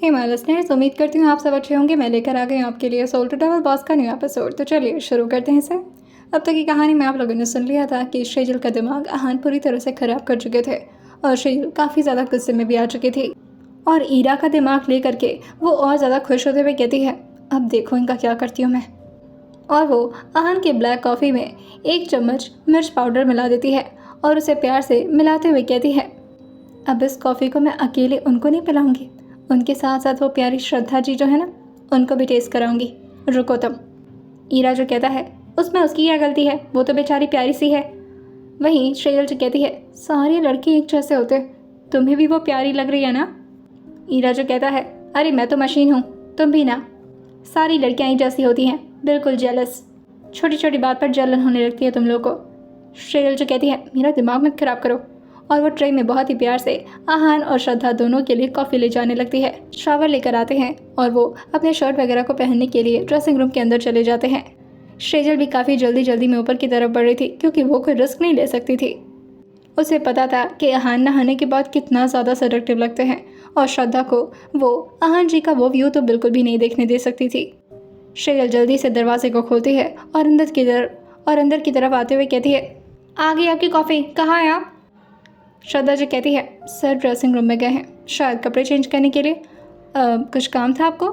Hey my listeners, उम्मीद करती हूँ आप सब अच्छे होंगे। मैं लेकर आ गई हूँ आपके लिए सोल टू डबल बॉस का न्यू एपिसोड। तो चलिए शुरू करते हैं इसे। अब तक की कहानी में आप लोगों ने सुन लिया था कि शेजल का दिमाग आहान पूरी तरह से ख़राब कर चुके थे और शेजल काफ़ी ज़्यादा गुस्से में भी आ चुकी थी। और ईरा का दिमाग ले करके वो और ज़्यादा खुश होते हुए कहती है, अब देखो इनका क्या करती हूँ मैं। और वो आहान के ब्लैक कॉफ़ी में 1 चम्मच मिर्च पाउडर मिला देती है और उसे प्यार से मिलाते हुए कहती है, अब इस कॉफ़ी को मैं अकेले उनको नहीं पिलाऊंगी, उनके साथ साथ वो प्यारी श्रद्धा जी जो है ना, उनको भी टेस्ट कराऊंगी। रुको तुम। ईरा जो कहता है, उसमें उसकी क्या गलती है, वो तो बेचारी प्यारी सी है। वहीं श्रेयल जो कहती है, सारे लड़के एक जैसे होते, तुम्हें भी वो प्यारी लग रही है ना। ईरा जो कहता है, अरे मैं तो मशीन हूँ, तुम भी ना। सारी लड़कियाँ एक जैसी होती हैं, बिल्कुल जेलस। छोटी छोटी बात पर जलन होने लगती है तुम लोग को। श्रेयल जो कहती है, मेरा दिमाग मत खराब करो। और वो ट्रे में बहुत ही प्यार से आहान और श्रद्धा दोनों के लिए कॉफ़ी ले जाने लगती है। शावर लेकर आते हैं और वो अपने शर्ट वगैरह को पहनने के लिए ड्रेसिंग रूम के अंदर चले जाते हैं। श्रेजल भी काफ़ी जल्दी में ऊपर की तरफ बढ़ रही थी क्योंकि वो कोई रिस्क नहीं ले सकती थी। उसे पता था कि आहान नहाने के बाद कितना ज़्यादा सेडक्टिव लगते हैं और श्रद्धा को वो आहान जी का वो व्यू तो बिल्कुल भी नहीं देखने दे सकती थी। श्रेजल जल्दी से दरवाजे को खोलती है और अंदर की तरफ आते हुए कहती है, आ गई आपकी कॉफ़ी, कहाँ है आप। श्रद्धा जी कहती है, सर ड्रेसिंग रूम में गए हैं, शायद कपड़े चेंज करने के लिए। कुछ काम था आपको।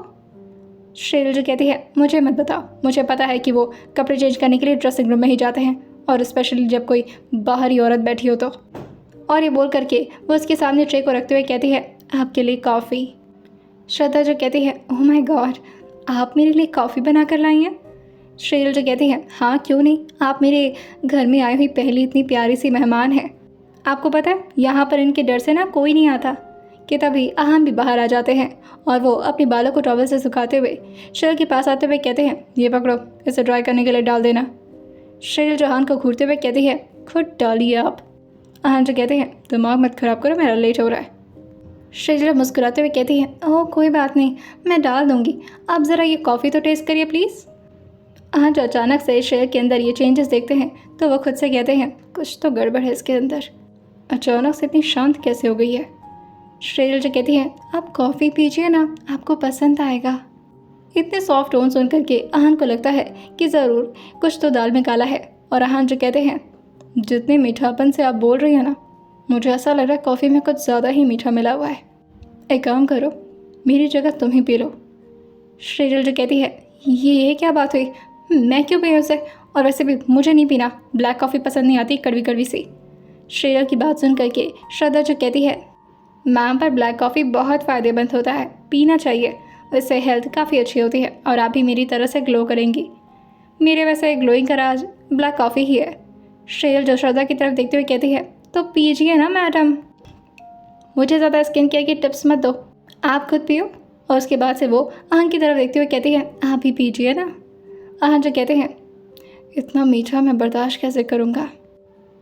श्रेयल जी कहती है, मुझे मत बताओ, मुझे पता है कि वो कपड़े चेंज करने के लिए ड्रेसिंग रूम में ही जाते हैं, और स्पेशली जब कोई बाहरी औरत बैठी हो तो। और ये बोल करके वो उसके सामने ट्रे को रखते हुए कहती है, आपके लिए कॉफ़ी। श्रद्धा जो कहती है, ओह माय गॉड, आप मेरे लिए कॉफ़ी बना कर लाई हैं। श्रेयल जो कहती है, हाँ क्यों नहीं, आप मेरे घर में आई हुई पहली इतनी प्यारी सी मेहमान है। आपको पता है यहाँ पर इनके डर से ना कोई नहीं आता कि तभी आहान भी बाहर आ जाते हैं और वो अपने बालों को टॉवल से सुखाते हुए शेरल के पास आते हुए कहते हैं, ये पकड़ो, इसे ड्राई करने के लिए डाल देना। शेरल जो आहान को घूरते हुए कहती है, खुद डालिए आप। आहान जो कहते हैं, दिमाग मत खराब करो, मेरा लेट हो रहा है। शेरल मुस्कुराते हुए कहती है, ओह कोई बात नहीं, मैं डाल दूँगी, आप ज़रा ये कॉफ़ी तो टेस्ट करिए प्लीज़। आहान जो अचानक से शेरल के अंदर ये चेंजेस देखते हैं तो वो खुद से कहते हैं, कुछ तो गड़बड़ है इसके अंदर, अचानक से इतनी शांत कैसे हो गई है। श्रेयल जो कहती है, आप कॉफ़ी पीजिए ना, आपको पसंद आएगा। इतने सॉफ्ट टोन सुन करके आहान को लगता है कि ज़रूर कुछ तो दाल में काला है। और आहान जो कहते हैं, जितने मीठापन से आप बोल रही हैं ना, मुझे ऐसा लग रहा है कॉफ़ी में कुछ ज़्यादा ही मीठा मिला हुआ है। एक काम करो, मेरी जगह तुम ही पी लो। श्रेयल जो कहती है, ये क्या बात हुई, मैं क्यों पी उसे, और वैसे भी मुझे नहीं पीना, ब्लैक कॉफ़ी पसंद नहीं आती, कड़वी कड़वी सी। श्रेयल की बात सुन करके श्रद्धा जो कहती है, मैम पर ब्लैक कॉफ़ी बहुत फ़ायदेमंद होता है, पीना चाहिए, इससे हेल्थ काफ़ी अच्छी होती है और आप भी मेरी तरह से ग्लो करेंगी। मेरे वैसे ग्लोइंग का राज ब्लैक कॉफ़ी ही है। श्रेयल जो श्रद्धा की तरफ देखते हुए कहती है, तो पीजिए ना मैडम, मुझे ज़्यादा स्किन केयर की टिप्स मत दो, आप खुद पियो। और उसके बाद से वो आहान की तरफ देखते हुए कहती है, आप भी पीजिए ना। आहान जो कहते हैं, इतना मीठा मैं बर्दाश्त कैसे करूँगा,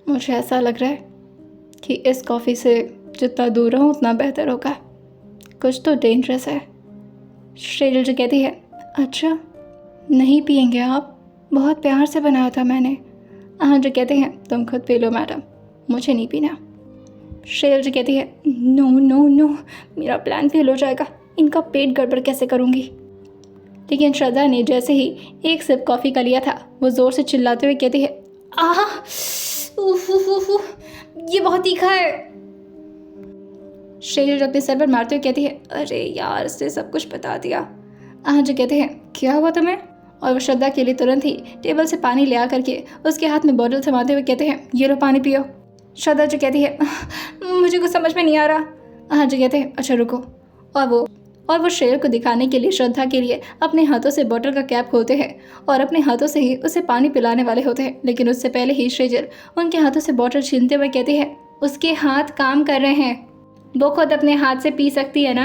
मुझे ऐसा लग रहा है कि इस कॉफ़ी से जितना दूर रहूँ उतना बेहतर होगा, कुछ तो डेंजरस है। श्रेयल जो कहती है, अच्छा नहीं पियेंगे आप, बहुत प्यार से बनाया था मैंने। आहान जो कहते हैं, तुम खुद पी लो मैडम, मुझे नहीं पीना। श्रेयल जो कहती है, नो नो नो, मेरा प्लान फेल हो जाएगा, इनका पेट गड़बड़ कैसे करूँगी। लेकिन श्रद्धा ने जैसे ही एक सिप कॉफ़ी का लिया था, वो ज़ोर से चिल्लाते हुए कहती है, आह ये बहुत तीखा है। श्रेयल अपने सर पर मारते हुए कहती है, अरे यार इसने सब कुछ बता दिया। आहान जो कहते हैं, क्या हुआ तुम्हें। और वो श्रद्धा के लिए तुरंत ही टेबल से पानी ले आ करके उसके हाथ में बॉटल थमाते हुए कहते हैं, ये लो पानी पियो। श्रद्धा जो कहती है, मुझे कुछ समझ में नहीं आ रहा। आहान जो कहते हैं, अच्छा रुको। और वो श्रेयल को दिखाने के लिए श्रद्धा के लिए अपने हाथों से बॉटल का कैप खोलते हैं और अपने हाथों से ही उसे पानी पिलाने वाले होते हैं। लेकिन उससे पहले ही श्रेयल उनके हाथों से बॉटल छीनते हुए कहती है, उसके हाथ काम कर रहे हैं, वो खुद अपने हाथ से पी सकती है ना।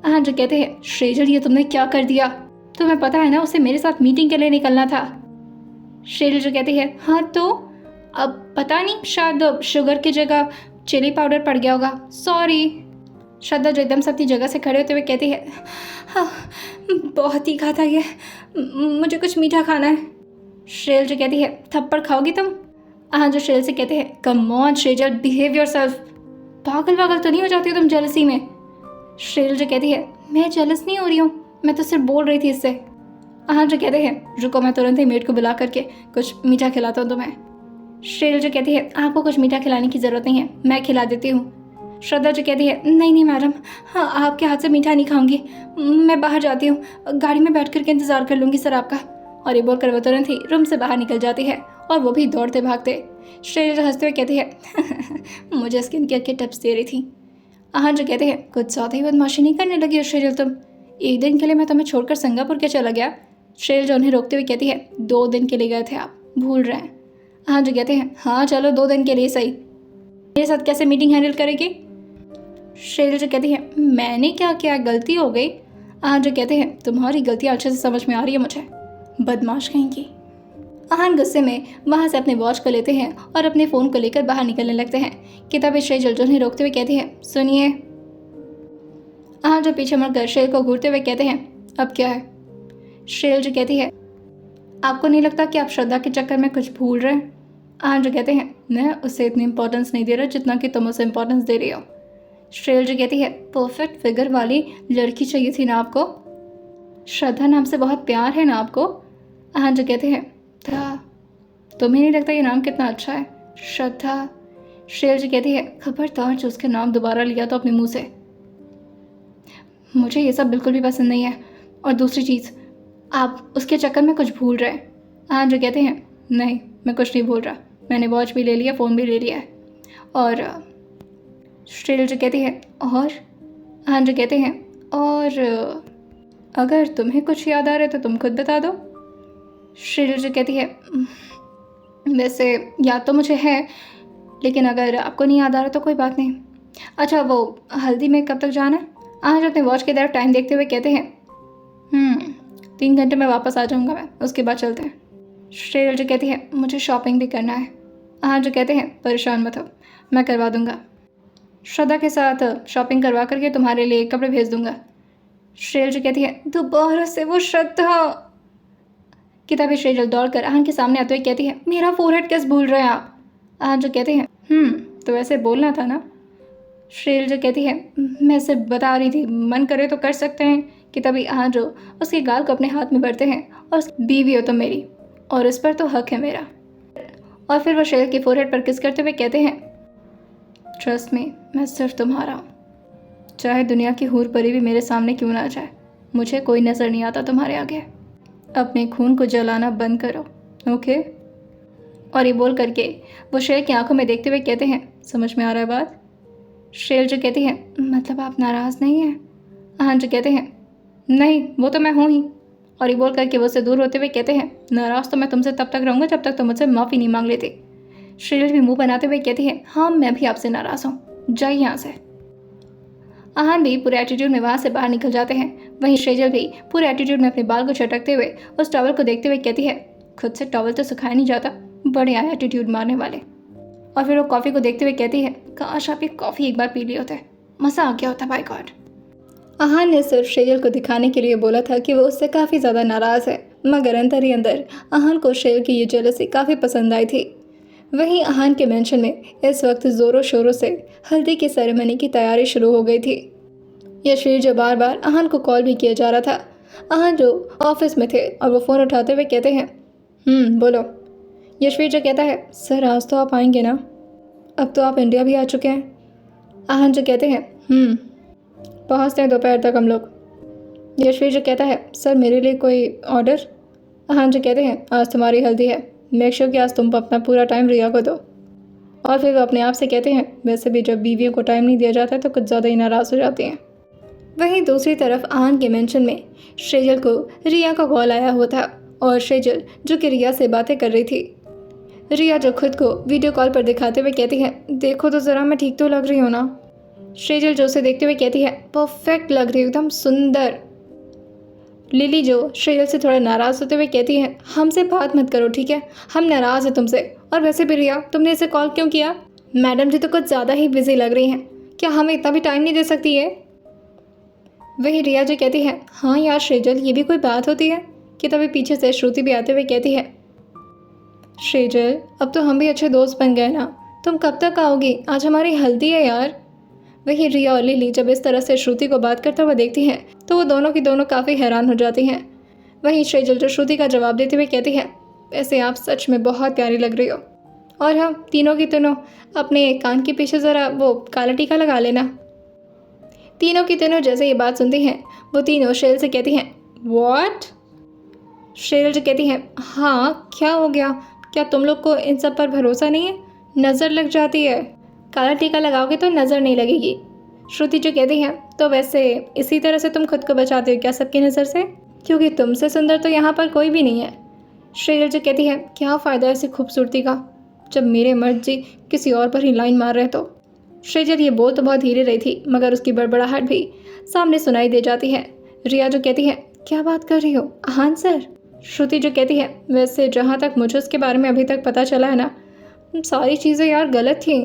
हाँ जो कहते हैं, श्रेयल ये तुमने क्या कर दिया, तुम्हें पता है ना उसे मेरे साथ मीटिंग के लिए निकलना था। श्रेयल जो कहती है, हाँ तो अब पता नहीं, शायद शुगर की जगह चिली पाउडर पड़ गया होगा, सॉरी। श्रद्धा जो एकदम से अपनी जगह से खड़े होते हुए कहती है, हाँ बहुत तीखा था ये, मुझे कुछ मीठा खाना है। श्रेयल जो कहती है, थप्पड़ खाओगी तुम। हाँ जो श्रेयल से कहते हैं, कम ऑन श्रेयल, बिहेव योरसेल्फ, पागल तो नहीं हो जाती हो तुम जेलसी में। श्रेयल जो कहती है, मैं जेलस नहीं हो रही हूँ, मैं तो सिर्फ बोल रही थी इससे। आहान जो कहते हैं रुको, मैं तुरंत ही मेड को बुला करके कुछ मीठा खिलाता हूँ तुम्हें। श्रेयल जो कहती है आपको कुछ मीठा खिलाने की ज़रूरत नहीं है, मैं खिला देती हूँ। श्रद्धा जो कहती है नहीं नहीं मैडम, हाँ आपके हाथ से मीठा नहीं खाऊंगी, मैं बाहर जाती हूँ, गाड़ी में बैठ करके इंतज़ार कर लूँगी सर आपका। और ये बोलकर वो तुरंत ही रूम से बाहर निकल जाती है और वो भी दौड़ते भागते। श्रेयल जो हंसते हुए कहती है मुझे स्किन केयर के टिप्स दे रही थी। आहान जो कहते हैं कुछ ज़्यादा ही बदमाशी नहीं करने लगी हो श्रेयल तुम, एक दिन के लिए मैं तुम्हें छोड़कर सिंगापुर के चला गया। श्रेयल जो उन्हें रोकते हुए कहती है 2 दिन के लिए गए थे आप, भूल रहे हैं। हाँ जो कहते हैं हाँ चलो 2 दिन के लिए सही, मेरे साथ कैसे मीटिंग हैंडल करेगी। श्रेयल जो कहती है मैंने क्या किया, गलती हो गई। हाँ जो कहते हैं तुम्हारी गलतियाँ अच्छे से समझ में आ रही है मुझे, बदमाश कहेंगी। आहान गुस्से में वहाँ से अपने वॉच को लेते हैं और अपने फ़ोन को लेकर बाहर निकलने लगते हैं कि तभी श्रेयल जो उन्हें रोकते हुए कहती है सुनिए। आहान जो पीछे मुड़कर श्रेयल को घूरते हुए कहते हैं अब क्या है। श्रेयल जो कहती है आपको नहीं लगता कि आप श्रद्धा के चक्कर में कुछ भूल रहे हैं। आहान जो कहते हैं मैं उससे इतनी इंपॉर्टेंस नहीं दे रहा जितना कि तुम उसे इंपॉर्टेंस दे रही हो। श्रेयल जो कहती है परफेक्ट फिगर वाली लड़की चाहिए थी ना आपको, श्रद्धा नाम से बहुत प्यार है ना आपको। आहान जो कहते हैं था, तुम्हें नहीं लगता ये नाम कितना अच्छा है श्रद्धा। श्रेयल जी कहती है खबरदार जो उसके नाम दोबारा लिया तो अपने मुंह से, मुझे ये सब बिल्कुल भी पसंद नहीं है। और दूसरी चीज़ आप उसके चक्कर में कुछ भूल रहे हैं। हाँ जो कहते हैं नहीं मैं कुछ नहीं भूल रहा, मैंने वॉच भी ले लिया, फ़ोन भी ले लिया है। और श्रेयल जो कहती है और। हाँ जो कहते हैं और अगर तुम्हें कुछ याद आ रहा है तो तुम खुद बता दो। श्रेयल जो कहती है वैसे याद तो मुझे है, लेकिन अगर आपको नहीं याद आ रहा तो कोई बात नहीं। अच्छा वो हल्दी में कब तक जाना है। आज अपने वॉच की तरफ टाइम देखते हुए कहते हैं 3 घंटे में वापस आ जाऊंगा मैं, उसके बाद चलते हैं। श्रेयल जो कहती है मुझे शॉपिंग भी करना है। हाँ जो कहते हैं परेशान मत हो, मैं करवा दूंगा, श्रद्धा के साथ शॉपिंग करवा करके तुम्हारे लिए कपड़े भेज दूंगा। श्रेयल जो कहती है दोबारा से वो श्रद्धा। किताबी श्रेयल दौड़कर आहान के सामने आते हुए कहती है मेरा फोरहेड कैसे भूल रहे हैं आप। आहान जो कहते हैं तो ऐसे बोलना था ना। श्रेयल जो कहती है मैं सिर्फ बता रही थी, मन करे तो कर सकते हैं। कि तभी आहान जो उसके गाल को अपने हाथ में भरते हैं और बीवी हो तो मेरी, और इस पर तो हक है मेरा। और फिर वो श्रेयल के फोरहेड पर किस करते हुए कहते हैं ट्रस्ट मी, मैं सिर्फ तुम्हारा हूँ, चाहे दुनिया की हूर परी भी मेरे सामने क्यों ना आ जाए, मुझे कोई नज़र नहीं आता तुम्हारे आगे। अपने खून को जलाना बंद करो, ओके। और ये बोल करके वो श्रेयल की आंखों में देखते हुए कहते हैं समझ में आ रहा है बात। श्रेयल जो कहती है मतलब आप नाराज़ नहीं हैं। आहान जो कहते हैं नहीं वो तो मैं हूँ ही। और ये बोल करके वो उससे दूर होते हुए कहते हैं नाराज़ तो मैं तुमसे तब तक रहूँगा जब तक तुम मुझसे माफ़ी नहीं मांग लेती। श्रेयल भी मुंह बनाते हुए कहती है हाँ मैं भी आपसे नाराज़ हूँ, जाइए यहाँ से। आहान भी पूरे एटीट्यूड में वहाँ से बाहर निकल जाते हैं। वहीं श्रेयल भी पूरे एटीट्यूड में अपने बाल को झटकते हुए उस टॉवल को देखते हुए कहती है खुद से टॉवल तो सुखाया नहीं जाता, बड़े आए एटीट्यूड मारने वाले। और फिर वो कॉफ़ी को देखते हुए कहती है काश आप ये कॉफ़ी एक बार पी लिए होते, मज़ा आ गया होता बाय गॉड। आहान ने सिर्फ श्रेयल को दिखाने के लिए बोला था कि वो उससे काफ़ी ज़्यादा नाराज़ है, मगर अंदर ही अंदर आहान को श्रेयल की ये जेलसी काफ़ी पसंद आई थी। वहीं आहान के मेंशन में इस वक्त ज़ोरों शोरों से हल्दी की सेरेमनी की तैयारी शुरू हो गई थी। यशवीर जो बार बार आहान को कॉल भी किया जा रहा था। आहान जो ऑफिस में थे और वो फ़ोन उठाते हुए कहते हैं बोलो। यशवीर जो कहता है सर आज तो आप आएंगे ना, अब तो आप इंडिया भी आ चुके हैं। आहान जो कहते हैं पहुँचते हैं दोपहर तक हम लोग। यशवीर जो कहता है सर मेरे लिए कोई ऑर्डर। आहान जो कहते हैं आज तुम्हारी हल्दी है, मेक श्योर कि आज तुम अपना पूरा टाइम रिया को दो। और फिर वो अपने आप से कहते हैं वैसे भी जब बीवियों को टाइम नहीं दिया जाता तो कुछ ज़्यादा ही नाराज़ हो जाती हैं। वहीं दूसरी तरफ आहान के मेंशन में श्रेयल को रिया का कॉल आया हुआ था और श्रेयल जो कि रिया से बातें कर रही थी। रिया जो खुद को वीडियो कॉल पर दिखाते हुए कहती है देखो तो ज़रा मैं ठीक तो लग रही हूँ ना। श्रेयल जो उसे देखते हुए कहती है परफेक्ट लग रही हो, एकदम सुंदर। लिली जो श्रेयल से थोड़ा नाराज़ होते हुए कहती है हमसे बात मत करो ठीक है, हम नाराज़ हैं तुमसे। और वैसे भी रिया तुमने इसे कॉल क्यों किया, मैडम जी तो कुछ ज़्यादा ही बिजी लग रही हैं, क्या हमें इतना भी टाइम नहीं दे सकती है। वही रिया जो कहती है हाँ यार श्रेयल ये भी कोई बात होती है। कि तभी पीछे से श्रुति भी आते हुए कहती है श्रेयल अब तो हम भी अच्छे दोस्त बन गए ना, तुम कब तक आओगी, आज हमारी हल्दी है यार। वहीं रिया और लिली जब इस तरह से श्रुति को बात करता हुआ देखती हैं तो वो दोनों की दोनों काफ़ी हैरान हो जाती हैं। वहीं सेजल जो श्रुति का जवाब देते हुए कहती है, वैसे आप सच में बहुत प्यारी लग रही हो, और हम तीनों की तीनों अपने कान के पीछे ज़रा वो काला टीका लगा लेना। तीनों की तीनों जैसे ये बात सुनती हैं वो तीनों शेल से कहती हैं, व्हाट? शेल जो कहती है, हाँ क्या हो गया, क्या तुम लोग को इन सब पर भरोसा नहीं है? नज़र लग जाती है, काला टीका लगाओगे तो नज़र नहीं लगेगी। श्रुति जो कहती है, तो वैसे इसी तरह से तुम खुद को बचाते हो क्या सबकी नज़र से, क्योंकि तुमसे सुंदर तो यहाँ पर कोई भी नहीं है। शेल जो कहती है, क्या फ़ायदा ऐसी खूबसूरती का जब मेरे मर्द जी किसी और पर ही लाइन मार रहे तो। शेजल ये बोल तो बहुत धीरे रही थी मगर उसकी बड़बड़ाहट भी सामने सुनाई दे जाती है। रिया जो कहती है, क्या बात कर रही हो आहान सर? श्रुति जो कहती है, वैसे जहाँ तक मुझे उसके बारे में अभी तक पता चला है ना, सारी चीज़ें यार गलत थी।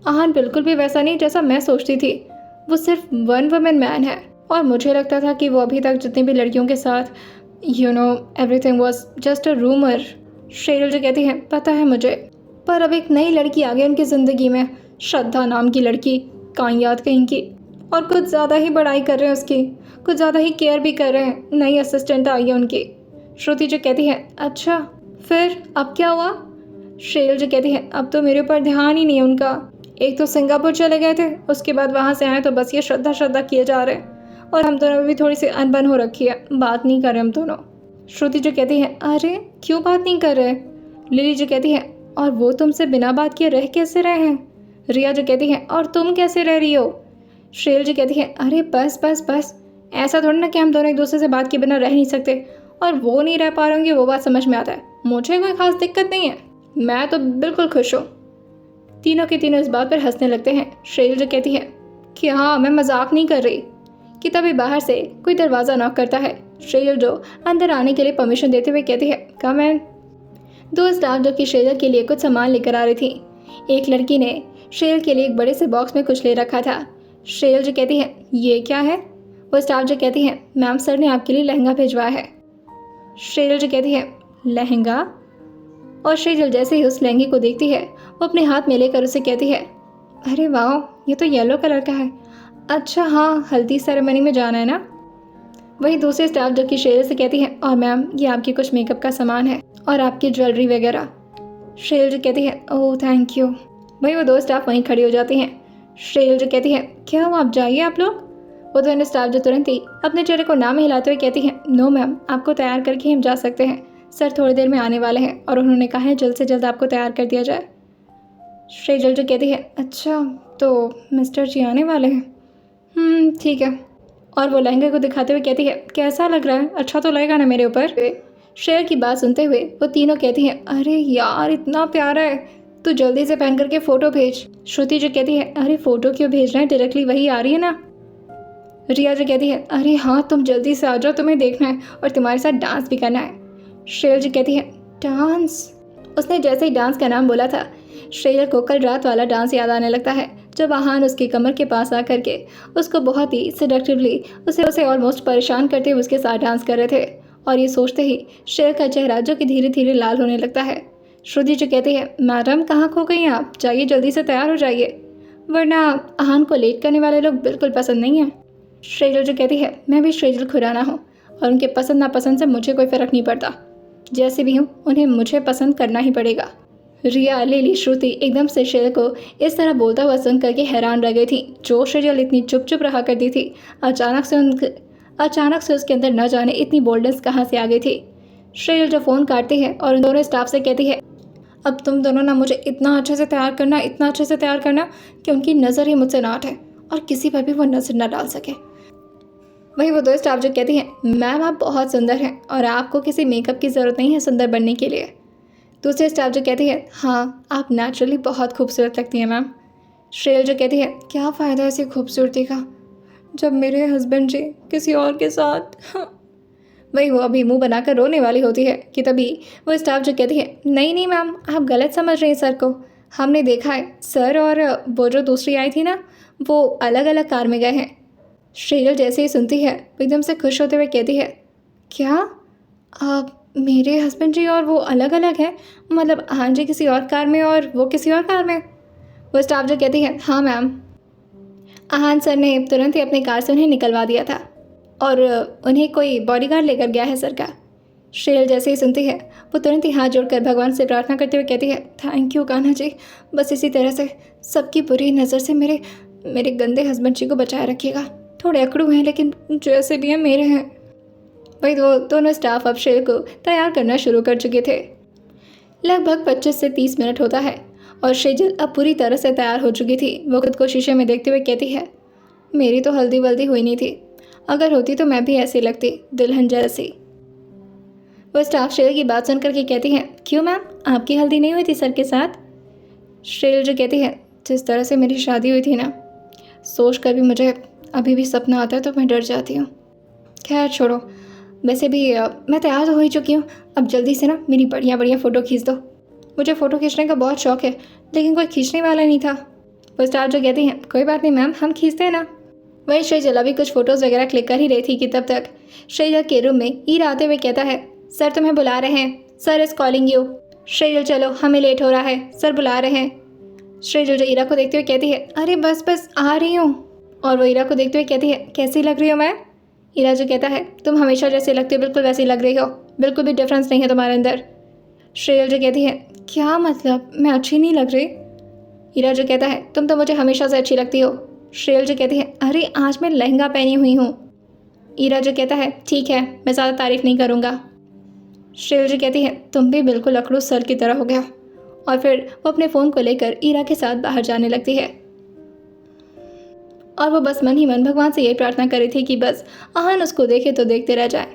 आहान बिल्कुल भी वैसा नहीं जैसा मैं सोचती थी। वो सिर्फ वन वुमेन मैन है और मुझे लगता था कि वो अभी तक जितनी भी लड़कियों के साथ everything was just a rumour. Cheryl जो कहती है, पता है मुझे, पर अब एक नई लड़की आ गई उनकी ज़िंदगी में, श्रद्धा नाम की लड़की, कायनात कहीं की, और कुछ ज़्यादा ही बड़ाई कर रहे हैं उसकी, कुछ ज़्यादा ही केयर भी कर रहे हैं। नई असिस्टेंट आई है उनकी। श्रुति जो कहती है, अच्छा फिर अब क्या हुआ? शेरल जो कहती है, अब तो मेरे ऊपर ध्यान ही नहीं है उनका। एक तो सिंगापुर चले गए थे, उसके बाद वहाँ से आए तो बस ये श्रद्धा श्रद्धा किए जा रहे हैं, और हम दोनों में भी थोड़ी सी अनबन हो रखी है, बात नहीं कर रहे हम दोनों। श्रुति जो कहती है, अरे क्यों बात नहीं कर रहे? लिली जो कहती है, और वो तुमसे बिना बात किए रह कैसे रहे हैं? रिया जो कहती है, और तुम कैसे रह रही हो? शेल जो कहती है, अरे बस बस बस, ऐसा थोड़ा ना कि हम दोनों एक दूसरे से बात किए बिना रह नहीं सकते, और वो नहीं रह पा रहे होंगे वो बात समझ में आता है। मुझे कोई खास दिक्कत नहीं है, मैं तो बिल्कुल खुश हूँ। तीनों के तीनों इस बात पर हंसने लगते हैं। शेल जो कहती है कि हाँ मैं मजाक नहीं कर रही, कि तभी बाहर से कोई दरवाज़ा नॉक करता है। शेल जो अंदर आने के लिए परमिशन देते हुए कहती है, कम इन। दो स्टाफ जो कि शेल के लिए कुछ सामान लेकर आ रही थी। एक लड़की ने शेल के लिए एक बड़े से बॉक्स में कुछ ले रखा था। शेल जो कहती है, ये क्या है? वो स्टाफ जो कहती है, मैम सर ने आपके लिए लहंगा भिजवाया है। शेल जो कहती है, लहंगा? और शेजल जैसे ही उस लहंगे को देखती है वो अपने हाथ में लेकर उसे कहती है, अरे वाह ये तो येलो कलर का है। अच्छा हाँ, हल्दी सेरेमनी में जाना है ना? वहीं दूसरे स्टाफ जो कि शेजल से कहती है, और मैम ये आपकी कुछ मेकअप का सामान है और आपकी ज्वेलरी वगैरह। शेजल जो कहती है, ओह थैंक यू। वहीं वो दो स्टाफ वहीं खड़ी हो जाती हैं। शेजल जो कहती है, क्या हुआ, आप जाइए आप लोग। वो दोनों स्टाफ जो तुरंत ही अपने चेहरे को ना में हिलाते हुए कहती हैं, नो मैम, आपको तैयार करके हम जा सकते हैं, सर थोड़ी देर में आने वाले हैं और उन्होंने कहा है जल्द से जल्द आपको तैयार कर दिया जाए। शेजल जो कहती है, अच्छा तो मिस्टर जी आने वाले हैं, ठीक है। और वो लहंगे को दिखाते हुए कहती है, कैसा लग रहा है, अच्छा तो लगेगा ना मेरे ऊपर? शेर की बात सुनते हुए वो तीनों कहती हैं, अरे यार इतना प्यारा है, तू जल्दी से पहन करके फ़ोटो भेज। श्रुति जो कहती है, अरे फ़ोटो क्यों भेज रहे हैं, डायरेक्टली वही आ रही है ना। रिया जो कहती है, अरे हाँ तुम जल्दी से आ जाओ, तुम्हें देखना है और तुम्हारे साथ डांस भी करना है। श्रेयल जी कहती है, डांस? उसने जैसे ही डांस का नाम बोला था श्रेयल को कल रात वाला डांस याद आने लगता है, जब आहान उसकी कमर के पास आकर के उसको बहुत ही सिडक्टिवली उसे ऑलमोस्ट परेशान करते हुए उसके साथ डांस कर रहे थे। और ये सोचते ही श्रेयल का चेहरा जो कि धीरे धीरे लाल होने लगता है। श्रुति जो कहती है, मैडम कहाँ खो गई हैं आप, जाइए जल्दी से तैयार हो जाइए, वरना आहान को लेट करने वाले लोग बिल्कुल पसंद नहीं हैं। श्रेयल जो कहती है, मैं भी श्रेयल खुराना हूँ और उनके पसंद नापसंद से मुझे कोई फ़र्क नहीं पड़ता, जैसे भी हूँ उन्हें मुझे पसंद करना ही पड़ेगा। रिया, लिली, श्रुति एकदम से श्रेयल को इस तरह बोलता हुआ सुन करके हैरान रह गई थी। जो श्रेयल इतनी चुप चुप रहा करती थी, अचानक से उसके अंदर न जाने इतनी बोल्डनेस कहाँ से आ गई थी। श्रेयल जो फ़ोन काटती है और उन दोनों स्टाफ से कहती है, अब तुम दोनों ना मुझे इतना अच्छे से तैयार करना कि उनकी नज़र ही मुझसे ना हटे और किसी पर भी वो नज़र ना डाल सके। वही वो दो स्टाफ जो कहती हैं, मैम आप बहुत सुंदर हैं और आपको किसी मेकअप की ज़रूरत नहीं है सुंदर बनने के लिए। दूसरे स्टाफ जो कहती है, हाँ आप नेचुरली बहुत खूबसूरत लगती हैं मैम। श्रेयल जो कहती है, क्या फ़ायदा ऐसी खूबसूरती का जब मेरे हस्बैंड जी किसी और के साथ। वही वो अभी मुंह बनाकर रोने वाली होती है कि तभी वो स्टाफ जो कहती है, नहीं नहीं मैम आप गलत समझ रही हैं सर को, हमने देखा है सर और वो जो दूसरी आई थी ना वो अलग अलग कार में गए हैं। श्रेयल जैसे ही सुनती है एकदम से खुश होते हुए कहती है, क्या आप मेरे हस्बैंड जी और वो अलग अलग हैं, मतलब हाँ जी किसी और कार में और वो किसी और कार में? वो स्टाफ जो कहती है, हाँ मैम आहान सर ने तुरंत ही अपनी कार से उन्हें निकलवा दिया था और उन्हें कोई बॉडीगार्ड लेकर गया है सर का। श्रेयल जैसे ही सुनती है वो तुरंत ही हाथ जोड़कर भगवान से प्रार्थना करते हुए कहती है, थैंक यू कान्हा जी, बस इसी तरह से सबकी बुरी नज़र से मेरे गंदे हस्बैंड जी को बचाए रखिएगा। थोड़े अकड़ू हैं लेकिन जैसे भी हैं मेरे हैं। वही वो दोनों स्टाफ अब श्रेयल को तैयार करना शुरू कर चुके थे। लगभग 25 से 30 मिनट होता है और शेजल अब पूरी तरह से तैयार हो चुकी थी। वो खुद को शीशे में देखते हुए कहती है, मेरी तो हल्दी वल्दी हुई नहीं थी, अगर होती तो मैं भी ऐसी लगती, दुल्हन जैसी। वो स्टाफ श्रेयल की बात सुनकर के कहती है, क्यों मैम, आपकी हल्दी नहीं हुई थी सर के साथ? श्रेयल जो कहती है, जिस तरह से मेरी शादी हुई थी ना, सोच कर भी मुझे अभी भी सपना आता है तो मैं डर जाती हूँ। खैर छोड़ो, वैसे भी मैं तैयार तो हो ही चुकी हूँ, अब जल्दी से ना मेरी बढ़िया बढ़िया फ़ोटो खींच दो। मुझे फ़ोटो खींचने का बहुत शौक है लेकिन कोई खींचने वाला नहीं था। वो स्टाफ जो कहती हैं, कोई बात नहीं मैम, हम खींचते हैं ना। वहीं शेजल अभी कुछ फ़ोटोज़ वगैरह क्लिक कर ही रही थी कि तब तक शेजल के रूम में ईरा आते हुए कहता है, सर तुम्हें बुला रहे हैं, सर इज़ कॉलिंग यू। शेजल चलो, हमें लेट हो रहा है, सर बुला रहे हैं। शेजल जो ईरा को देखते हुए कहती है, अरे बस बस आ रही हूँ। और वो ईरा को देखते हुए कहती है, कैसी लग रही हो मैं? ईरा जो कहता है, तुम हमेशा जैसे लगती हो बिल्कुल वैसी लग रही हो, बिल्कुल भी डिफरेंस नहीं है तुम्हारे अंदर। शेजल जो कहती है, क्या मतलब, मैं अच्छी नहीं लग रही? ईरा जो कहता है, तुम तो मुझे हमेशा से अच्छी लगती हो। शेजल जो कहती है, अरे आज मैं लहंगा पहनी हुई हूँ। ईरा जो कहता है, ठीक है, मैं ज़्यादा तारीफ नहीं करूँगा। शेजल जो कहती है, तुम भी बिल्कुल अकड़ू सर की तरह हो गया। और फिर वो अपने फ़ोन को लेकर ईरा के साथ बाहर जाने लगती है और वो बस मन ही मन भगवान से यही प्रार्थना कर रही थी कि बस आहान उसको देखे तो देखते रह जाए।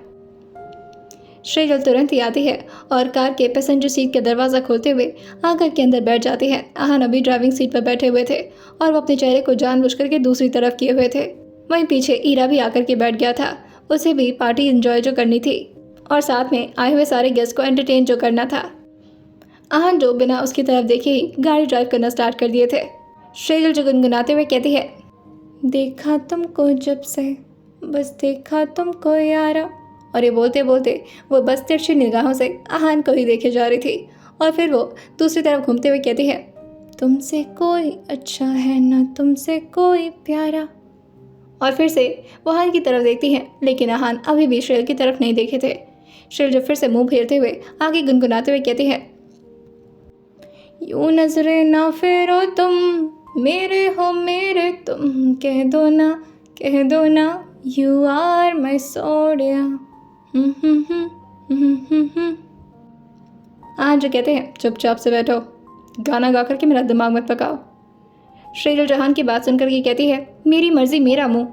शेजल तुरंत ही आती है और कार के पैसेंजर सीट का दरवाज़ा खोलते हुए आकर के अंदर बैठ जाती है। आहान अभी ड्राइविंग सीट पर बैठे हुए थे और वो अपने चेहरे को जानबूझ करके दूसरी तरफ किए हुए थे। वहीं पीछे ईरा भी आकर के बैठ गया था, उसे भी पार्टी एंजॉय जो करनी थी और साथ में आए हुए सारे गेस्ट को एंटरटेन जो करना था। आहान जो बिना उसकी तरफ देखे ही गाड़ी ड्राइव करना स्टार्ट कर दिए थे। शेजल जो गुनगुनाते हुए कहती है, देखा तुमको जब से, बस देखा तुमको यारा। और ये बोलते बोलते वो बस तिरछी निगाहों से आहान को ही देखे जा रही थी और फिर वो दूसरी तरफ घूमते हुए कहती है, तुमसे कोई अच्छा है ना, तुमसे कोई प्यारा। और फिर से वो आहान की तरफ देखती है लेकिन आहान अभी भी शेजल की तरफ नहीं देखे थे। शेजल जो फिर से मुंह फेरते हुए आगे गुनगुनाते हुए कहती है, यूं नजरे ना फेरो तुम, मेरे हो मेरे तुम, कह दो ना यू आर माई सोडिया। आज जो कहते हैं, चुपचाप से बैठो, गाना गा करके मेरा दिमाग मत पकाओ। शेजल जहान की बात सुनकर के कहती है, मेरी मर्जी मेरा मुंह,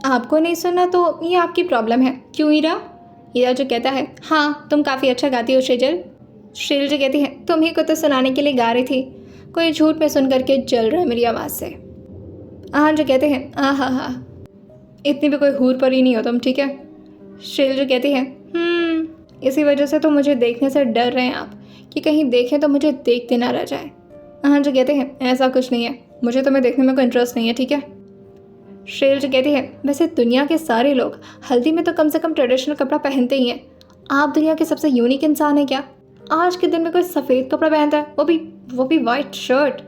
आपको नहीं सुनना तो ये आपकी प्रॉब्लम है। क्यों ईरा? ईरा जो कहता है, हाँ तुम काफ़ी अच्छा गाती हो शेजल। शेजल जो कहती है, तुम ही को तो सुनाने के लिए गा रही थी, कोई झूठ में सुन करके जल रहा है मेरी आवाज़ से। आहान जो कहते हैं, हा, इतनी भी कोई हूर पर ही नहीं हो तुम, ठीक है। शेजल जो कहती है, इसी वजह से तो मुझे देखने से डर रहे हैं आप, कि कहीं देखें तो मुझे देखते ना रह जाए। आहान जो कहते हैं, ऐसा कुछ नहीं है, मुझे तुम्हें देखने में कोई इंटरेस्ट नहीं है, ठीक है। शेजल जो कहती है, वैसे दुनिया के सारे लोग हल्दी में तो कम से कम ट्रेडिशनल कपड़ा पहनते ही हैं, आप दुनिया के सबसे यूनिक इंसान हैं क्या? आज के दिन में कोई सफ़ेद कपड़ा पहनता है, वो भी वाइट शर्ट।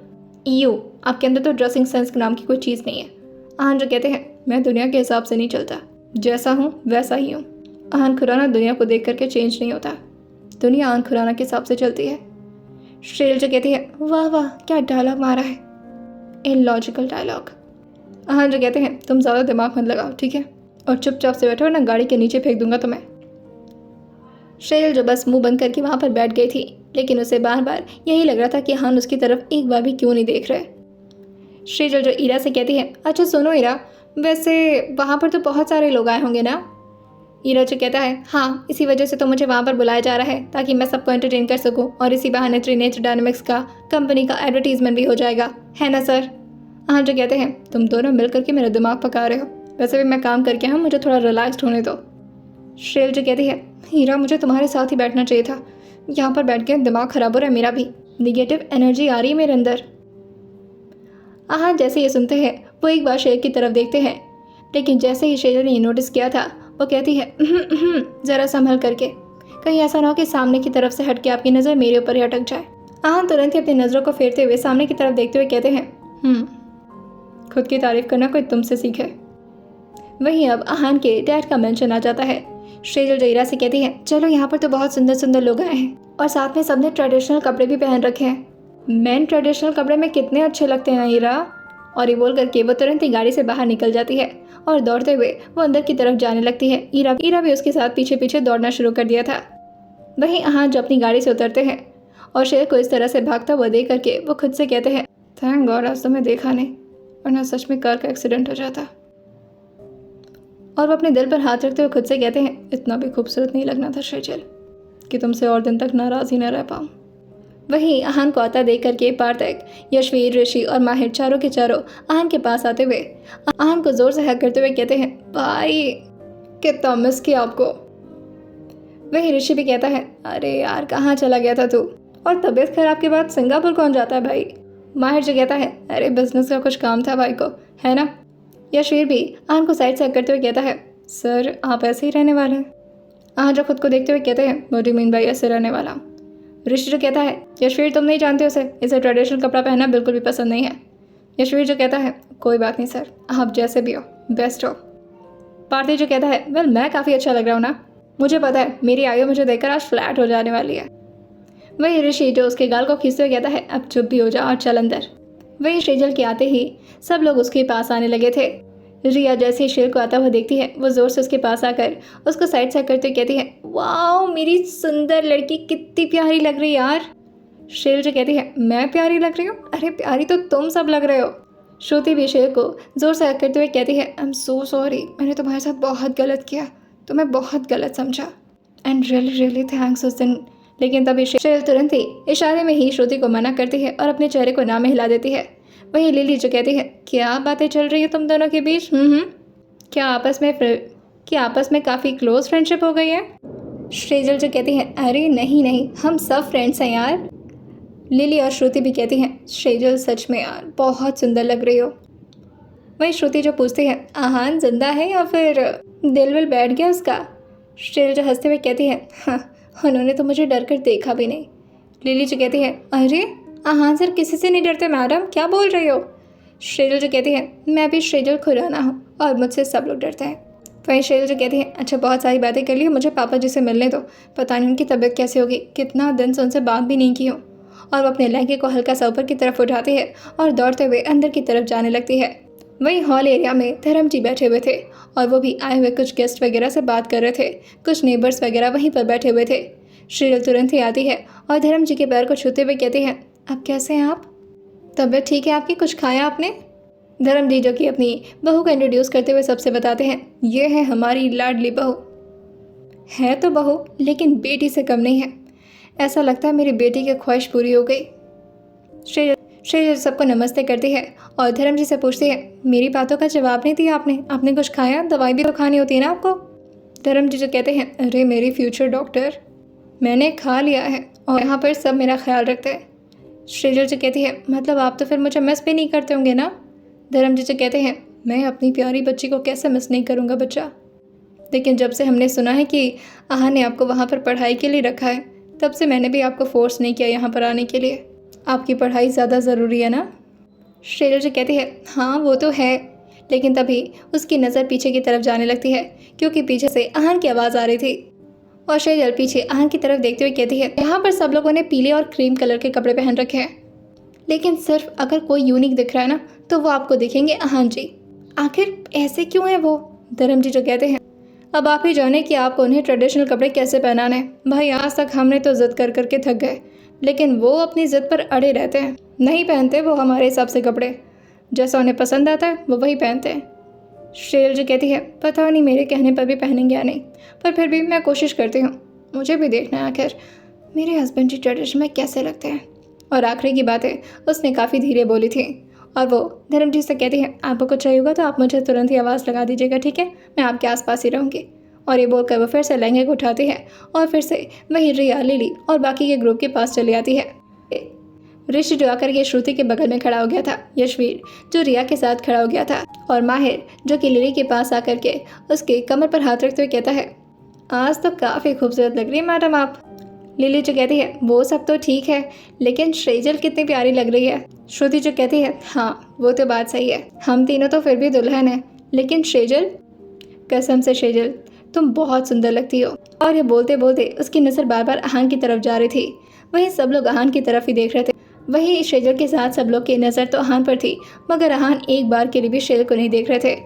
यू, आपके अंदर तो ड्रेसिंग सेंस नाम की कोई चीज़ नहीं है। आहान जो कहते हैं, मैं दुनिया के हिसाब से नहीं चलता, जैसा हूँ वैसा ही हूँ। आहान खुराना दुनिया को देख करके चेंज नहीं होता, दुनिया आहान खुराना के हिसाब से चलती है। शेजल जो कहती है, वाह वाह क्या डायलॉग मारा है, इलॉजिकल डायलॉग। आहान जो कहते हैं, तुम ज़्यादा दिमाग मत लगाओ, ठीक है, और चुपचाप से बैठो ना गाड़ी के नीचे फेंक दूंगा तुम्हें। शेजल जो बस मुंह बंद करके वहाँ पर बैठ गई थी लेकिन उसे बार बार यही लग रहा था कि आहान उसकी तरफ एक बार भी क्यों नहीं देख रहे। शेजल जो ईरा से कहती है, अच्छा सुनो ईरा, वैसे वहाँ पर तो बहुत सारे लोग आए होंगे ना? ईरा जो कहता है, हाँ इसी वजह से तो मुझे वहाँ पर बुलाया जा रहा है ताकि मैं सबको एंटरटेन कर सकूँ और इसी बहाने त्रिनेत्र डायनामिक्स का कंपनी का एडवर्टीजमेंट भी हो जाएगा, है ना सर? आहान जो कहते हैं, तुम दोनों मिल करके मेरा दिमाग पका रहे हो, वैसे भी मैं काम करके हूँ, मुझे थोड़ा रिलैक्सड होने दो। शेजल जो कहती है, हीरा मुझे तुम्हारे साथ ही बैठना चाहिए था, यहाँ पर बैठ के दिमाग खराब हो रहा है मेरा भी, निगेटिव एनर्जी आ रही है मेरे अंदर। आहान जैसे ये सुनते हैं वो एक बार शेजल की तरफ देखते हैं लेकिन जैसे ही शेजल ने ये नोटिस किया था वो कहती है, ज़रा संभल करके, कहीं ऐसा ना हो कि सामने की तरफ से हट के आपकी नज़र मेरे ऊपर ही अटक जाए। आहान तुरंत ही अपनी नज़रों को फेरते हुए सामने की तरफ देखते हुए कहते हैं, खुद की तारीफ करना कोई तुमसे सीखे। वहीं अब आहान के डैड का मेंशन आ जाता है। सेजल जहीरा से कहती है, चलो यहाँ पर तो बहुत सुंदर सुंदर लोग आए हैं और साथ में सबने ट्रेडिशनल कपड़े भी पहन रखे हैं। मैन ट्रेडिशनल कपड़े में कितने अच्छे लगते हैं हीरा। और ये बोल करके वो तुरंत ही गाड़ी से बाहर निकल जाती है और दौड़ते हुए वो अंदर की तरफ जाने लगती है। हीरा भी उसके साथ पीछे पीछे दौड़ना शुरू कर दिया था। वहीं आहान जो अपनी गाड़ी से उतरते हैं और शेर को इस तरह से भागता हुआ देख करके वो खुद से कहते हैं, थैंक गॉड आज तो मैं देखा नहीं, वरना सच में कार का एक्सीडेंट हो जाता। और वो अपने दिल पर हाथ रखते हुए खुद से कहते हैं, इतना भी खूबसूरत नहीं लगना था सेजल कि तुमसे और दिन तक नाराज ही न रह पाऊँ। वहीं आहान को आता देख करके पार्थक, यशवीर, ऋषि और माहिर चारों के चारों आहान के पास आते हुए आहान को जोर से हक करते हुए कहते हैं, भाई कितना मिस किया आपको। वहीं ऋषि भी कहता है, अरे यार कहाँ चला गया था तू, और तबीयत खराब के बाद सिंगापुर कौन जाता है भाई। माहिर जो कहता है, अरे बिजनेस का कुछ काम था भाई को, है ना। यशवीर भी आहान को साइड से हक करते हुए कहता है, सर आप ऐसे ही रहने वाले हैं। आहान जो खुद को देखते हुए कहते हैं, what do you mean by ऐसे रहने वाला। ऋषि जो कहता है, यशवीर तुम नहीं जानते इसे ट्रेडिशनल कपड़ा पहनना बिल्कुल भी पसंद नहीं है। यशवीर जो कहता है, कोई बात नहीं सर, आप जैसे भी हो बेस्ट हो। पार्थी जो कहता है, वेल मैं काफ़ी अच्छा लग रहा हूँ ना, मुझे पता है मेरी आयु मुझे देखकर आज फ्लैट हो जाने वाली है। वही ऋषि जो उसके गाल को खींचते हुए कहता है, अब चुप भी हो जा और चल अंदर। वही सेजल के आते ही सब लोग उसके पास आने लगे थे। रिया जैसे ही शेर को आता हुआ देखती है वो जोर से उसके पास आकर उसको साइड से करते हुए कहती है, वाओ मेरी सुंदर लड़की कितनी प्यारी लग रही है यार। शेर जो कहती है, मैं प्यारी लग रही हूँ, अरे प्यारी तो तुम सब लग रहे हो। श्रुति भी शेर को जोर से करते हुए कहती है, आई एम सो सॉरी, मैंने तुम्हारे साथ बहुत गलत किया, तुम्हें बहुत गलत समझा, एंड रियली रियली थैंक्स उस दिन। लेकिन तभी शेर तुरंत ही इशारे में ही श्रुति को मना करती है और अपने चेहरे को ना में हिला देती है। वही लिली जो कहती है, क्या बातें चल रही है तुम दोनों के बीच, क्या आपस में काफ़ी क्लोज फ्रेंडशिप हो गई है। सेजल जो कहती है, अरे नहीं नहीं हम सब फ्रेंड्स हैं यार। लिली और श्रुति भी कहती हैं, सेजल सच में यार बहुत सुंदर लग रही हो। वही श्रुति जो पूछती है, आहान जिंदा है या फिर दिल विल बैठ गया उसका। सेजल जो हंसते हुए कहती है, हाँ उन्होंने तो मुझे डर कर देखा भी नहीं। लिली जो कहती है, अरे आहान सर किसी से नहीं डरते मैडम, क्या बोल रही हो। सेजल जो कहती है, मैं भी सेजल खुराना हूँ और मुझसे सब लोग डरते हैं। वहीं सेजल जो कहती है, अच्छा बहुत सारी बातें कर ली, मुझे पापा जी से मिलने दो, पता नहीं उनकी तबीयत कैसी होगी, कितना दिन से उनसे बात भी नहीं की हो। और वो अपने लहंगे को हल्का सा ऊपर की तरफ उठाती है और दौड़ते हुए अंदर की तरफ जाने लगती है। वहीं हॉल एरिया में धर्म जी बैठे हुए थे और वो भी आए हुए कुछ गेस्ट वगैरह से बात कर रहे थे। कुछ नेबर्स वगैरह वहीं पर बैठे हुए थे। सेजल तुरंत ही आती है और धर्म जी के पैर को छूते हुए कहती है, अब कैसे हैं आप, तबीयत ठीक है आपकी, कुछ खाया आपने। धर्म जी जो कि अपनी बहू को इंट्रोड्यूस करते हुए सबसे बताते हैं, ये है हमारी लाडली बहू। है तो बहू लेकिन बेटी से कम नहीं है, ऐसा लगता है मेरी बेटी की ख्वाहिश पूरी हो गई। सेजल सबको नमस्ते करती है और धर्म जी से पूछती है, मेरी बातों का जवाब नहीं दिया आपने कुछ खाया, दवाई भी तो खानी होती है ना आपको। धर्म जी जो कहते हैं, अरे मेरी फ्यूचर डॉक्टर, मैंने खा लिया है और यहाँ पर सब मेरा ख्याल रखते हैं। सेजल जो कहती है, मतलब आप तो फिर मुझे मिस भी नहीं करते होंगे ना। धर्म जी जो कहते हैं, मैं अपनी प्यारी बच्ची को कैसे मिस नहीं करूँगा बच्चा, लेकिन जब से हमने सुना है कि आहा ने आपको वहाँ पर पढ़ाई के लिए रखा है तब से मैंने भी आपको फोर्स नहीं किया यहाँ पर आने के लिए, आपकी पढ़ाई ज़्यादा ज़रूरी है ना। सेजल जो कहती है, हाँ वो तो है, लेकिन तभी उसकी नज़र पीछे की तरफ जाने लगती है क्योंकि पीछे से आहान की आवाज़ आ रही थी। और सेजल पीछे आहान की तरफ देखते हुए कहती है, यहाँ पर सब लोगों ने पीले और क्रीम कलर के कपड़े पहन रखे हैं, लेकिन सिर्फ अगर कोई यूनिक दिख रहा है ना तो वो आपको दिखेंगे आहान जी। आखिर ऐसे क्यों है वो। धर्म जी जो कहते हैं, अब आप ही जाने कि आपको उन्हें ट्रेडिशनल कपड़े कैसे पहनाने हैं। भाई आज तक हमने तो जिद कर करके थक गए, लेकिन वो अपनी ज़िद पर अड़े रहते हैं, नहीं पहनते वो हमारे हिसाब से कपड़े, जैसा उन्हें पसंद आता है वो वही पहनते हैं। सेजल जी कहती है, पता नहीं मेरे कहने पर भी पहनेंगे या नहीं, पर फिर भी मैं कोशिश करती हूँ, मुझे भी देखना है आखिर मेरे हस्बैंड जी ट्रेडिशन में कैसे लगते हैं। और आखिरी की बातें उसने काफ़ी धीरे बोली थी और वो धर्म जी से कहती है, आपको कुछ चाहिए होगा तो आप मुझे तुरंत ही आवाज़ लगा दीजिएगा, ठीक है, मैं आपके आसपास ही रहूँगी। और ये बोलकर वो फिर से लहंगे को उठाती है और फिर से वही रिया, लिली और बाकी के ग्रुप के पास चली आती है। ऋषि जो आकर के श्रुति के बगल में खड़ा हो गया था, यशवीर जो रिया के साथ खड़ा हो गया था और माहिर जो कि लिली के पास आकर के उसके कमर पर हाथ रखते हुए कहता है, आज तो काफ़ी खूबसूरत लग रही है मैडम आप। लिली जो कहती है वो सब तो ठीक है, लेकिन सेजल कितनी प्यारी लग रही है। श्रुति जो कहती है हाँ वो तो बात सही है, हम तीनों तो फिर भी दुल्हन है, लेकिन सेजल, कसम से सेजल तुम बहुत सुंदर लगती हो। और ये बोलते बोलते उसकी नज़र बार बार आहान की तरफ जा रही थी। वहीं सब लोग आहान की तरफ ही देख रहे थे। वहीं सेजल के साथ सब लोग की नज़र तो आहान पर थी, मगर आहान एक बार के लिए भी सेजल को नहीं देख रहे थे।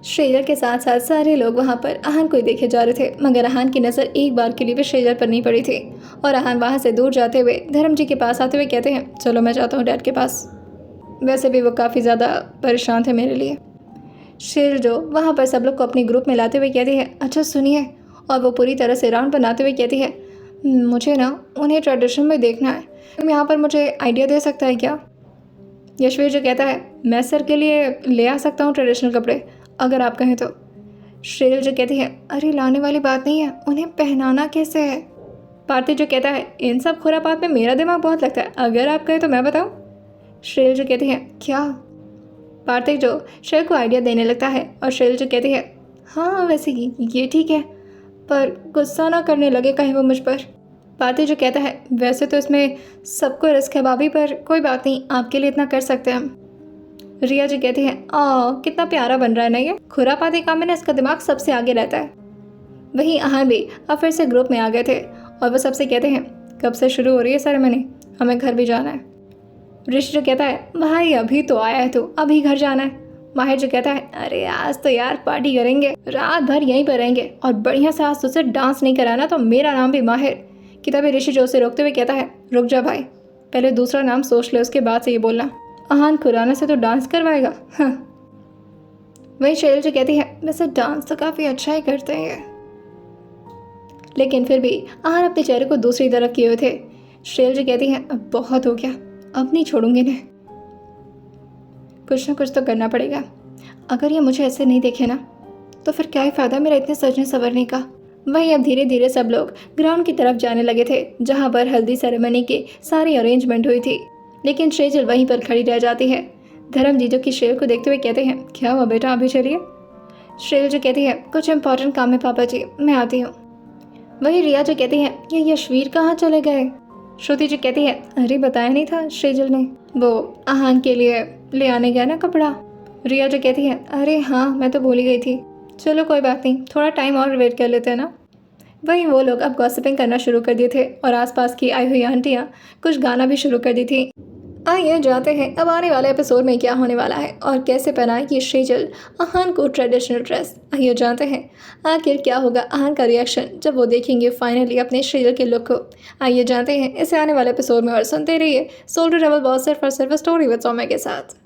सेजल के साथ साथ सारे लोग वहाँ पर आहान को ही देखे जा रहे थे, मगर आहान की नज़र एक बार के लिए भी सेजल पर नहीं पड़ी थी। और आहान वहाँ से दूर जाते हुए धर्म जी के पास आते हुए कहते हैं चलो मैं जाता हूँ डैड के पास। वैसे भी वो काफ़ी ज़्यादा परेशान थे मेरे लिए। सेजल जो वहाँ पर सब लोग को अपने ग्रुप में लाते हुए कहती है अच्छा सुनिए, और वो पूरी तरह से राउंड बनाते हुए कहती है मुझे ना उन्हें ट्रेडिशन में देखना है, तुम यहाँ पर मुझे आइडिया दे सकता है क्या। यशवीर जो कहता है मैं सर के लिए ले आ सकता हूँ ट्रेडिशनल कपड़े, अगर आप कहें तो। सेजल जो कहती है अरे लाने वाली बात नहीं है, उन्हें पहनाना कैसे है। पार्थिव जो कहता है इन सब खुरापात में मेरा दिमाग बहुत लगता है, अगर आप कहें तो मैं बताऊँ। सेजल जो कहती है क्या। पार्थिव जो शेर को आइडिया देने लगता है, और सेजल जो कहती है हाँ वैसे ये ठीक है, पर गुस्सा ना करने लगे कहीं वो मुझ पर। पार्थिव जो कहता है वैसे तो इसमें सबको रिस्क है भाभी, पर कोई बात नहीं, आपके लिए इतना कर सकते हैं हम। रिया जी कहती है कितना प्यारा बन रहा है ना ये, खुरापाती काम में ना इसका दिमाग सबसे आगे रहता है। वहीं आहान भी अब फिर से ग्रुप में आ गए थे, और वो सबसे कहते हैं कब से शुरू हो रही है सेरेमनी, हमें घर भी जाना है। ऋषि जो कहता है भाई अभी तो आया है तू, अभी घर जाना है। माहिर जो कहता है अरे आज तो यार पार्टी करेंगे, रात भर यहीं पर रहेंगे, और बढ़िया से आज तुझसे डांस नहीं कराना तो मेरा नाम भी माहिर। कि तभी ऋषि जो उसे रोकते हुए कहता है रुक जा भाई, पहले दूसरा नाम सोच ले, उसके बाद से ये बोलना। आहान खुराना से तो डांस करवाएगा। हाँ। वही सेजल जो कहती है वैसे डांस तो काफ़ी अच्छा ही करते हैं, लेकिन फिर भी आहान अपने चेहरे को दूसरी तरफ किए हुए थे। सेजल जो कहती है अब बहुत हो गया, अब नहीं छोड़ूंगी इन्हें, कुछ ना कुछ तो करना पड़ेगा। अगर ये मुझे ऐसे नहीं देखे ना तो फिर क्या ही फ़ायदा मेरा इतने सजने संवरने का। वहीं अब धीरे धीरे सब लोग ग्राउंड की तरफ जाने लगे थे, जहाँ पर हल्दी सेरेमनी की सारी अरेंजमेंट हुई थी, लेकिन सेजल वहीं पर खड़ी रह जाती है। धर्म जी जो कि सेजल को देखते हुए कहते हैं क्या हुआ बेटा अभी चलिए। सेजल जो कहती है कुछ इंपॉर्टेंट काम है पापा जी, मैं आती हूँ। वहीं रिया जो कहती है ये यशवीर कहाँ चले गए। श्रुति जी कहती है अरे बताया नहीं था सेजल ने, वो आहान के लिए ले आने गया ना कपड़ा। रिया जो कहती है अरे हाँ मैं तो भूल ही गई थी, चलो कोई बात नहीं, थोड़ा टाइम और वेट कर लेते हैं ना। वहीं वो लोग अब गॉसिपिंग करना शुरू कर दिए थे, और आसपास की आई हुई आंटियाँ कुछ गाना भी शुरू कर दी थी। आइए जानते हैं अब आने वाले एपिसोड में क्या होने वाला है, और कैसे पहनाएगी सेजल आहान को ट्रेडिशनल ड्रेस। आइए जानते हैं आखिर क्या होगा आहान का रिएक्शन जब वो देखेंगे फाइनली अपने सेजल के लुक को। आइए जानते हैं इसे आने वाले एपिसोड में, और सुनते रहिए सोल टू ट्रैवल बॉस सिर्फ और सिर्फ स्टोरी विद सौम्या के साथ।